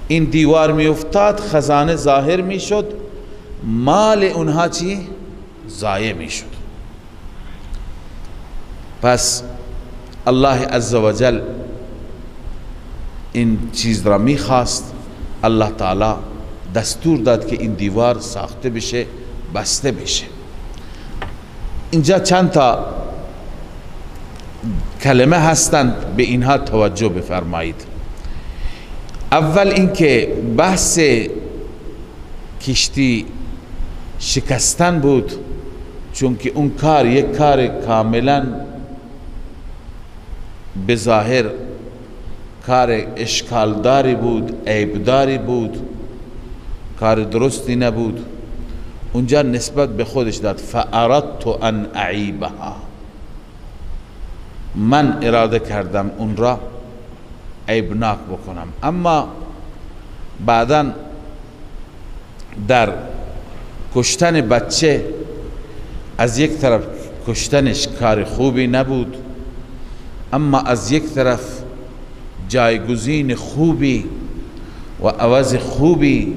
این دیوار می افتاد خزانه ظاهر می شد، مال اونها چی؟ ضایع می شد. پس الله عزوجل این چیز را می خواست. الله تعالی دستور داد که این دیوار ساخته بشه، بسته بشه. اینجا چند تا کلمه هستند، به اینها توجه بفرمایید. اول اینکه بحث کشتی شکستن بود، چون که اون کار یک کار کاملا به ظاهر کار اشکالداری بود، عیبداری بود، کار درستی نبود. اونجا نسبت به خودش داد فاردت ان اعیبها، من اراده کردم اون را عیبناک بکنم. اما بعداً در کشتن بچه از یک طرف کشتنش کار خوبی نبود، اما از یک طرف جایگزین خوبی و عوض خوبی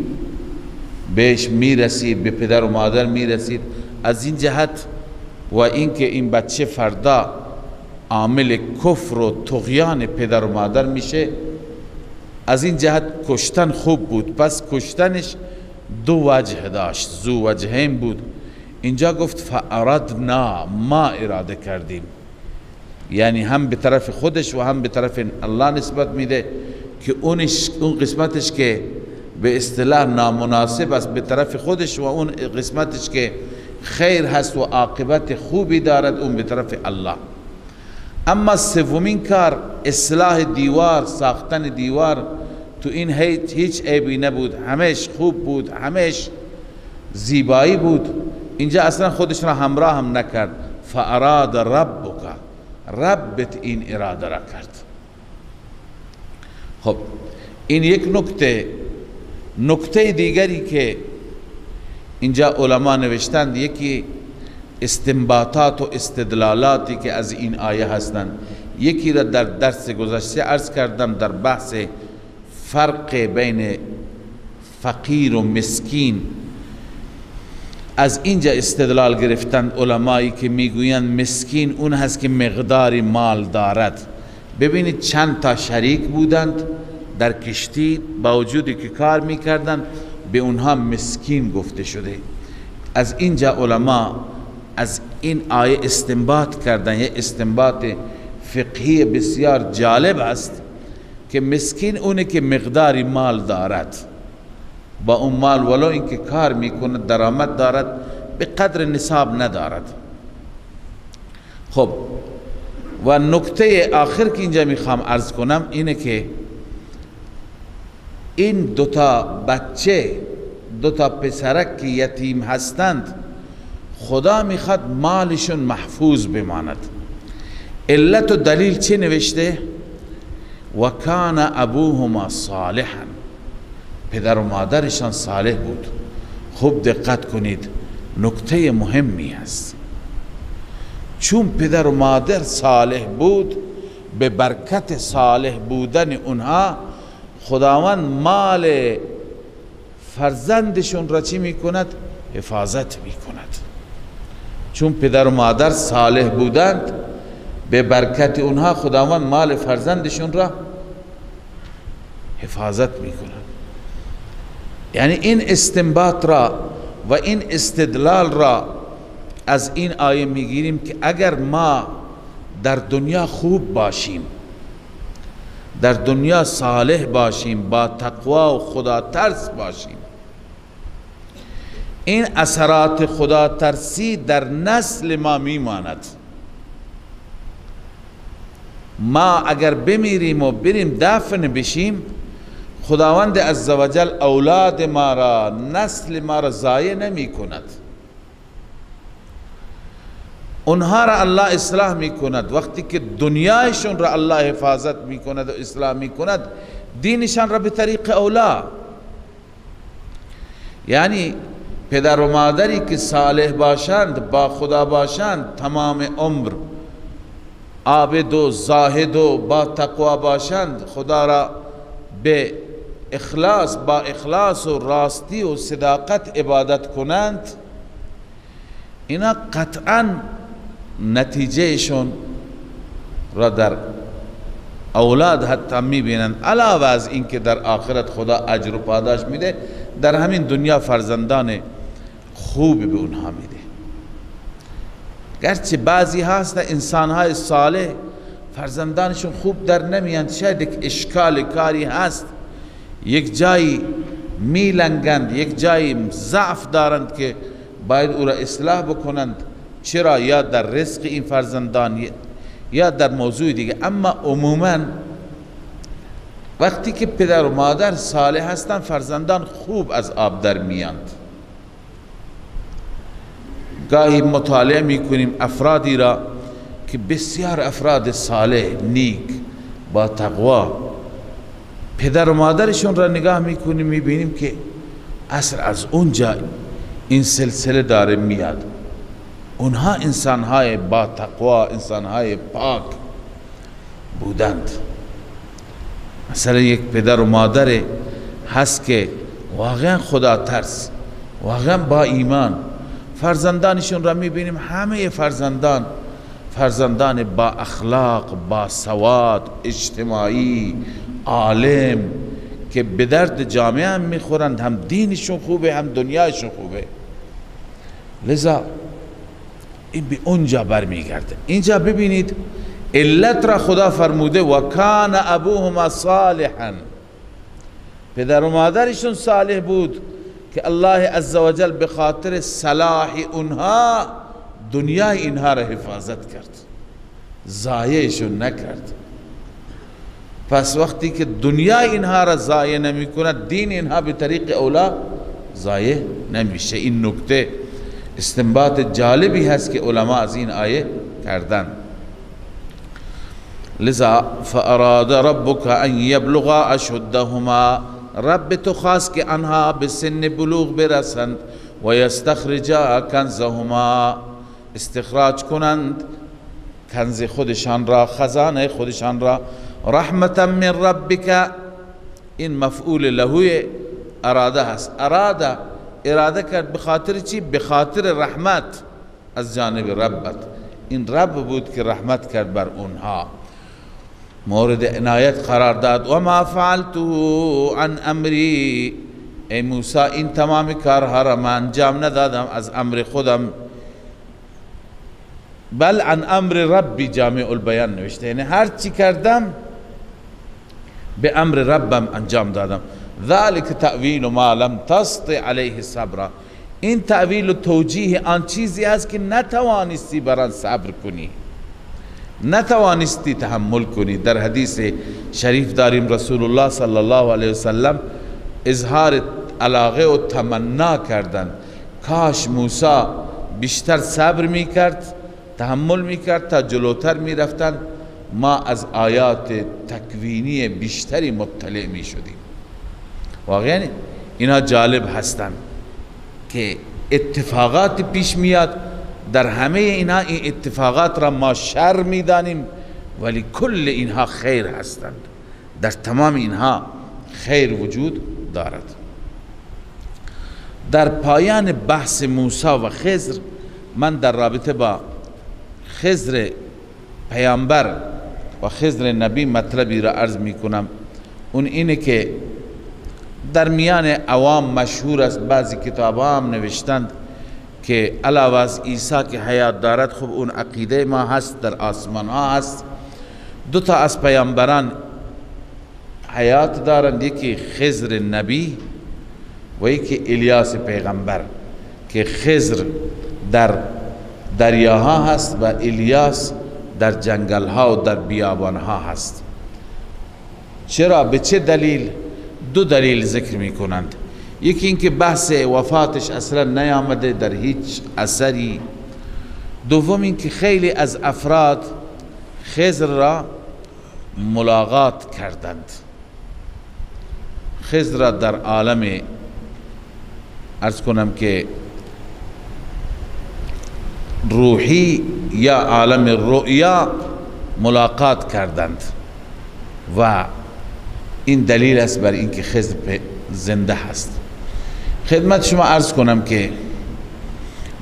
بهش میرسید، به پدر و مادر میرسید. از این جهت و اینکه این بچه فردا عامل کفر و طغیان پدر و مادر میشه، از این جهت کشتن خوب بود. پس کشتنش دو وجه داشت، ذو وجهین بود. اینجا گفت فاردنا، ما اراده کردیم، یعنی هم به طرف خودش و هم به طرف الله نسبت میده که اون قسمتش که به اصطلاح نامناسب است به طرف خودش و اون قسمتش که خیر هست و عاقبت خوبی دارد اون به طرف الله. اما سومین کار اصلاح دیوار، ساختن دیوار، تو این هیچ عیبی نبود، همش خوب بود، همش زیبایی بود. اینجا اصلا خودش را همراه هم نکرد. فاراد ربک، ربت این اراده را کرد. خب این یک نکته. نکته دیگری که اینجا علما نوشتند، یکی استنباطات و استدلالاتی که از این آیه هستند. یکی را در درس گذشته عرض کردم در بحث فرق بین فقیر و مسکین. از اینجا استدلال گرفتند علمایی که میگویند مسکین اون هست که مقداری مال دارد. ببینید چند تا شریک بودند در کشتی، با وجودی که کار میکردند به اونها مسکین گفته شده. از اینجا علما از این آیه استنباط کردن، یه استنباط فقهی بسیار جالب است که مسکین اونه که مقداری مال دارد، با اون مال ولو اینکه کار میکنه درآمد دارد به قدر نصاب ندارد. خب و نکته آخر که اینجا میخوام عرض کنم اینه که این دوتا بچه، دوتا پسرک که یتیم هستند، خدا میخواد مالشون محفوظ بماند. علت و دلیل چه نوشته؟ و کان ابوهما صالحا، پدر و مادرشان صالح بود. خوب دقت کنید، نکته مهمی است. چون پدر و مادر صالح بود، به برکت صالح بودن اونها خداوند مال فرزندشون را چی میکند؟ حفاظت میکند. چون پدر و مادر صالح بودند، به برکت اونها خداوند مال فرزندشون را حفاظت میکند. یعنی این استنباط را و این استدلال را از این آیه میگیریم که اگر ما در دنیا خوب باشیم در دنیا صالح باشیم، با تقوا و خدا ترس باشیم. این اثرات خدا ترسی در نسل ما میماند. ما اگر بمیریم و بریم دفن بشیم، خداوند عزوجل اولاد ما را، نسل ما را ضایع نمی کند. اونها را الله اصلاح می کند. وقتی که دنیایشون را الله حفاظت می کند و اصلاح می کند، دینشان را به طریق اولا. یعنی پدر و مادری که صالح باشند، با خدا باشند، تمام عمر عابد و زاهد و با تقوا باشند، خدا را به اخلاص، با اخلاص و راستی و صداقت عبادت کنند، اینا قطعا نتیجهشون را در اولاد حتی میبینند. علاوه از این که در آخرت خدا اجر و پاداش میده، در همین دنیا فرزندان خوب به اونها میده. گرچه بعضی هست انسانهای صالح فرزندانشون خوب در نمیاند، شاید یک اشکال کاری هست، یک جایی میلنگند، یک جایی ضعف دارند که باید او را اصلاح بکنند، چرا؟ یا در رزق این فرزندان یا در موضوع دیگه. اما عموما وقتی که پدر و مادر صالح هستند، فرزندان خوب از آب در میاند. گاهی مطالعه میکنیم افرادی را که بسیار افراد صالح، نیک، با تقوا، پدر و مادرشون را نگاه میکنیم میبینیم که اصل از اونجا این سلسله داره میاد. اونها انسانهای با تقوا، انسانهای پاک بودند. مثلا یک پدر و مادر هست که واقعا خدا ترس، واقعا با ایمان، فرزندانشون را میبینیم همه فرزندان با اخلاق، با سواد اجتماعی، عالم، که به درد جامعه هم میخورند، هم دینشون خوبه هم دنیایشون خوبه. لذا این به اونجا برمیگرده. اینجا ببینید علت را خدا فرموده و کان ابوهما صالحا، پدر و مادرشون صالح بود که الله عزوجل به خاطر صلاح اونها دنیای اینها را حفاظت کرد، ضایعشون نکرد. پس وقتی که دنیای اینها را ضایع نمی کند، دین اینها به طریق اولا ضایع نمیشه. این نکته استنباط جالبی هست که علما از این آیه کردن. لذا فاراد ربک ان یبلغا اشدهما، رب تو خواست که آنها به سن بلوغ برسند و یستخرجا کنزهما، استخراج کنند کنز خودشان را، خزانه خودشان را، رحمتا من ربک، این مفعول له اراده هست. اراده کرد به خاطر چی؟ به خاطر رحمت از جانب ربت. این رب بود که رحمت کرد بر اونها، مورد عنایت قرار داد. و ما فعلته عن امری، ای موسی این تمام کارها را من انجام ندادم از امر خودم، بل عن امر ربی، جامع البیان نوشته، یعنی هر چی کردم به امر ربم انجام دادم. ذلك تأویل ما لم تستطع علیه صبر، این تأویل و توجیه آن چیزی است که نتوانستی بر آن صبر کنی، نتوانستی تحمل کنی. در حدیث شریف داریم رسول الله صلی الله علیه وسلم اظهار علاقه و تمنا کردند کاش موسی بیشتر صبر میکرد، تحمل میکرد تا جلوتر میرفتن، ما از آیات تکوینی بیشتری مطلع میشدیم. واقعا اینا جالب هستند که اتفاقات پیش میاد، در همه اینا این اتفاقات را ما شر میدانیم، ولی کل اینها خیر هستند، در تمام اینها خیر وجود دارد. در پایان بحث موسی و خضر، من در رابطه با خضر پیامبر و خضر نبی مطلبی را عرض می کنم. اون اینه که در میان عوام مشهور است، بعضی کتاب هم نوشتند که علاوه از عیسی که حیات دارد، خب اون عقیده ما هست، در آسمان ها هست، دو تا از پیامبران حیات دارند، یکی خضر نبی و یکی الیاس پیغمبر، که خضر در دریاها هست و الیاس در جنگلها و در بیابانها هست. چرا؟ به چه دلیل؟ دو دلیل ذکر می کنند. یکی اینکه بحث وفاتش اصلا نیامده در هیچ اثری. دوم اینکه خیلی از افراد خضر را ملاقات کردند. خضر را در عالم عرض کنم که روحی یا عالم رؤیا ملاقات کردند و این دلیل است بر اینکه خضر زنده هست. خدمت شما عرض کنم که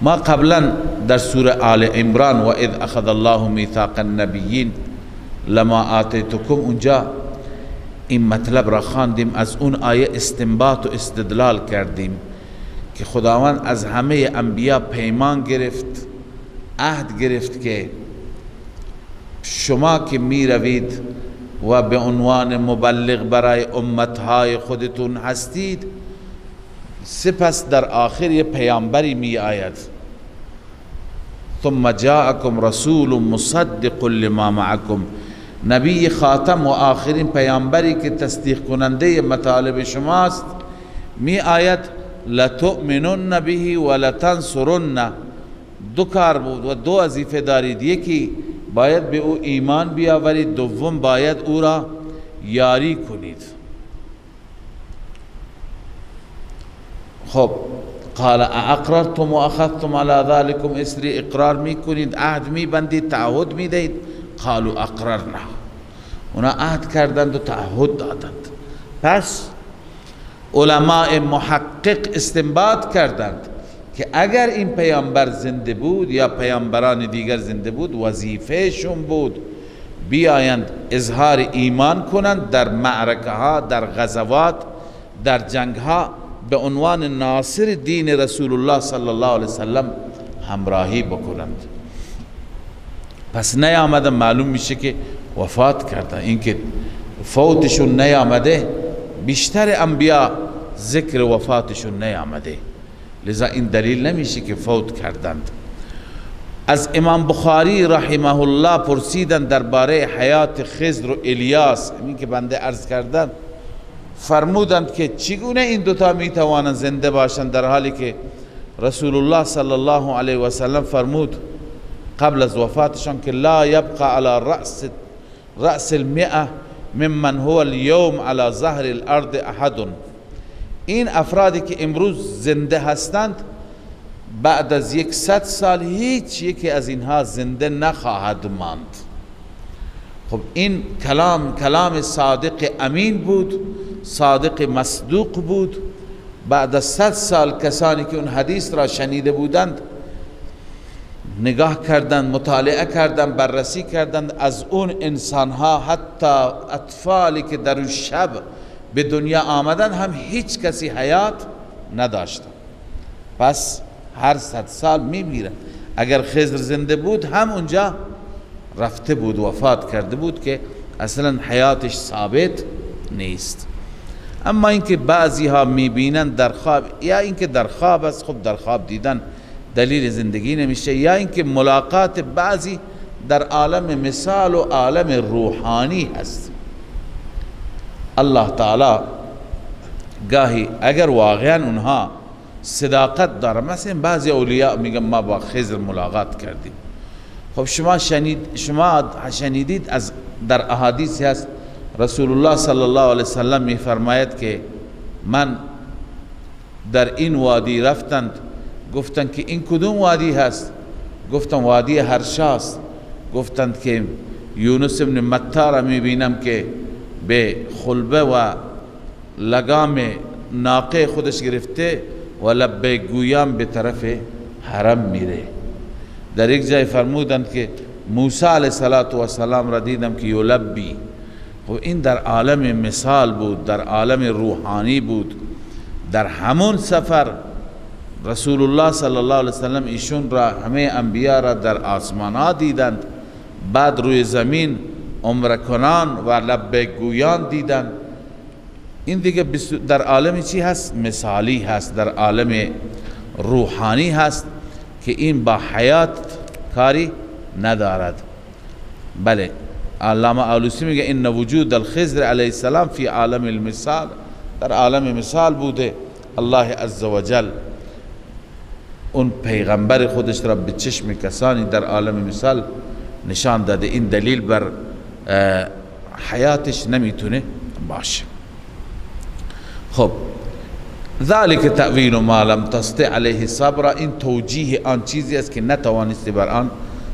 ما قبلا در سوره آل عمران و اذ اخذ الله میثاق النبیین لما آتیتکم، اونجا این مطلب را خواندیم، از اون آیه استنباط و استدلال کردیم که خداوند از همه انبیا پیمان گرفت، عهد گرفت که شما که می روید و به عنوان مبلغ برای امتهای خودتون هستید، سپس در آخر یه پیامبری می آید، ثم جاءکم رسول مصدق لما معکم، نبی خاتم و آخرین پیامبری که تصدیق کننده مطالب شماست می آید، لتؤمنن به و لتنصرن. دو کار بود و دو وظیفه دارید، یکی باید به او ایمان بیاورید، دوم باید او را یاری کنید. خب قال اقررتم و اخذتم على ذلكم اسری، اقرار میکنید، عهد میبندید، تعهد میدهید؟ قالوا اقررنا، اونا عهد کردند و تعهد دادند. پس علماء محقق استنباط کردند که اگر این پیامبر زنده بود یا پیامبران دیگر زنده بود، وظیفه شون بود بیایند اظهار ایمان کنند، در معرکه ها، در غزوات، در جنگ ها به عنوان ناصر دین رسول الله صلی الله علیه وسلم همراهی بکنند. پس نیامده، معلوم میشه که وفات کردن. اینکه فوتشون نیامده، بیشتر انبیا ذکر وفاتشون نیامده، لذا این دلیل نمیشه که فوت کردند. از امام بخاری رحمه الله پرسیدند درباره حیات خضر و الیاس، این که بنده عرض کردم، فرمودند که چگونه این دوتا میتوانند زنده باشند، در حالی که رسول الله صلی الله علیه و سلم فرمود قبل از وفاتشان که لا یبقى على رأس المئة ممن هو اليوم على ظهر الارض احد. این افرادی که امروز زنده هستند بعد از 100 سال هیچ یکی از اینها زنده نخواهد ماند. خب این کلام صادق امین بود، صادق مصدوق بود. بعد از 100 سال کسانی که اون حدیث را شنیده بودند نگاه کردند، مطالعه کردند، بررسی کردند، از اون انسانها حتی اطفالی که در اون شب به دنیا آمدن هم هیچ کسی حیات نداشتن. پس هر 100 سال میمیرن. اگر خضر زنده بود هم اونجا رفته بود، وفات کرده بود که اصلا حیاتش ثابت نیست. اما اینکه بعضی ها میبینن در خواب، یا اینکه در خواب است، خب در خواب دیدن دلیل زندگی نمیشه، یا اینکه ملاقات بعضی در عالم مثال و عالم روحانی هست. الله تعالی گاهی اگر واقعا اونها صداقت داره، مثلا بعضی اولیاء میگن ما با خضر ملاقات کردیم. خب شما شنیدید از در احادیث هست رسول الله صلی الله علیه وسلم میفرماید که من در این وادی رفتند، گفتند که این کدوم وادی هست؟ گفتم وادی هرشاست. گفتند که یونس ابن متی را میبینم که به خلبه و لگام ناقه خودش گرفته و لبیک گویان به طرف حرم میره. در یک جای فرمودند که موسی علیه السلام را دیدم که یلبی. خب این در عالم مثال بود، در عالم روحانی بود. در همون سفر رسول الله صلی الله علیه وسلم ایشون را، همه انبیا را در آسمان ها دیدند، بعد روی زمین عمره کنان و لبیک گویان دیدند. این دیگه در عالم چی هست؟ مثالی هست، در عالم روحانی هست که این با حیات کاری ندارد. بله، علامه آلوسی میگه ان وجود الخضر علیه السلام فی عالم المثال، در عالم مثال بوده. الله عزوجل اون پیغمبر خودش را به چشم کسانی در عالم مثال نشان داده. این دلیل بر حیاتش نمیتونه باشه. خب ذالک تأویل ما لم تستطع علیه صبر، این توجیه آن چیزی است که نتوانستی بر آن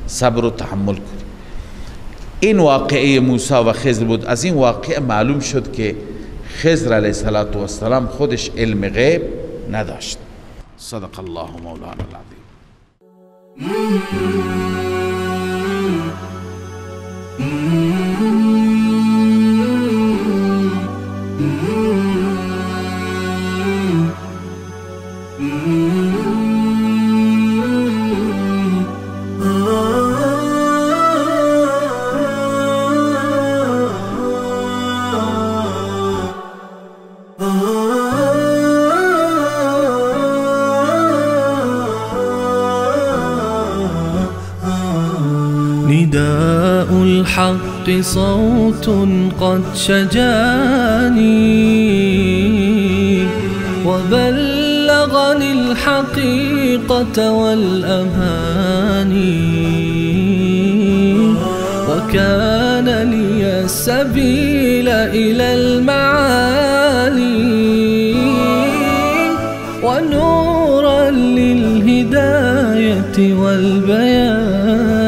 صبر و تحمل کنی. این واقعه موسی و خضر بود. از این واقعه معلوم شد که خضر علیه السلام خودش علم غیب نداشت. صدق الله مولانا العظیم. نداء الحق صوت قد شجاني وبلغني الحقيقة والأماني، وكان لي السبيل إلى المعالي ونورا للهداية والبيان.